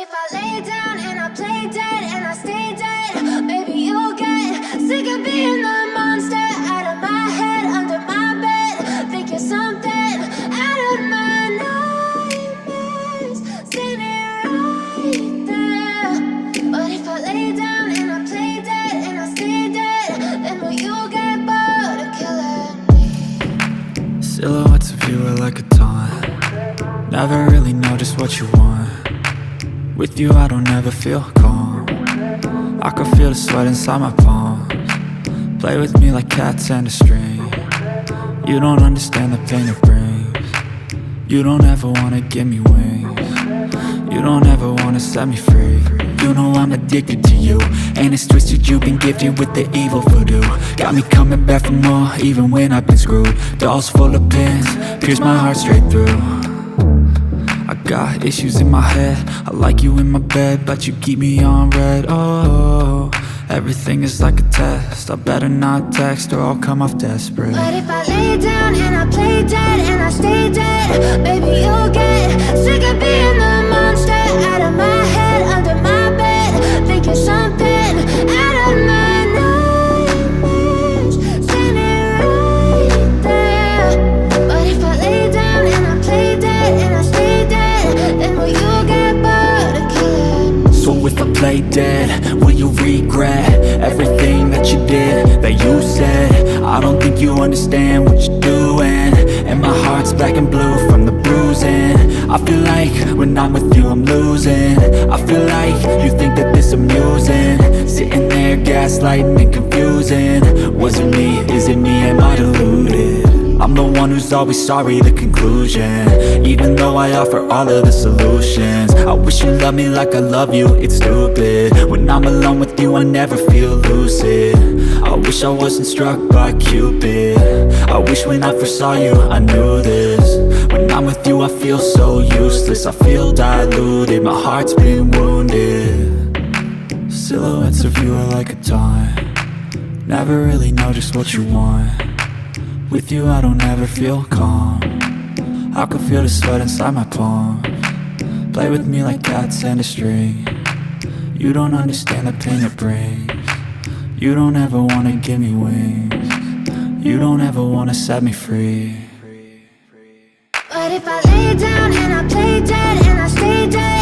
if I lay down and I play dead and I stay dead, maybe you'll get sick of being the monster out of my head, under my bed. Think you're something out of my nightmares, standing right there. But if I lay down and I play dead and I stay dead, then will you get bored of killing me? Silhouettes of you are like a taunt. Never really know just what you want. With you I don't ever feel calm. I can feel the sweat inside my palms. Play with me like cats and a string. You don't understand the pain it brings. You don't ever wanna give me wings. You don't ever wanna set me free. You know I'm addicted to you, and it's twisted, you've been gifted with the evil voodoo. Got me coming back for more, even when I've been screwed. Dolls full of pins, pierce my heart straight through. I got issues in my head, I like you in my bed, but you keep me on red. Oh, everything is like a test, I better not text or I'll come off desperate. But if I lay down and I play dead and I stay dead, maybe you'll get sick of being the monster out of my head, under my bed. Think you're something out of my nightmares, standing right there. But if I lay down and I play dead and I stay dead, then will you get bored of killing me? So if I play dead, will you regret everything that you did, that you said? I don't think you understand what you're doing, and my heart's black and blue from the bruising. I feel like when I'm with you I'm losing. I feel like you think that this amusing, sitting there gaslighting and confusing. Was it me? Is it me? Am I deluded? I'm the one who's always sorry, the conclusion, even though I offer all of the solutions. I wish you loved me like I love you, it's stupid. When I'm alone with you I never feel lucid. I wish I wasn't struck by Cupid. I wish when I first saw you I knew this. When I'm with you I feel so useless, I feel diluted, my heart's been wounded. Silhouettes of you are like a taunt. Never really know just what you want. With you I don't ever feel calm. I can feel the sweat inside my palms. Play with me like cats and a string. You don't understand the pain it brings. You don't ever wanna give me wings. You don't ever wanna set me free. But if I lay down and I play dead and I stay dead,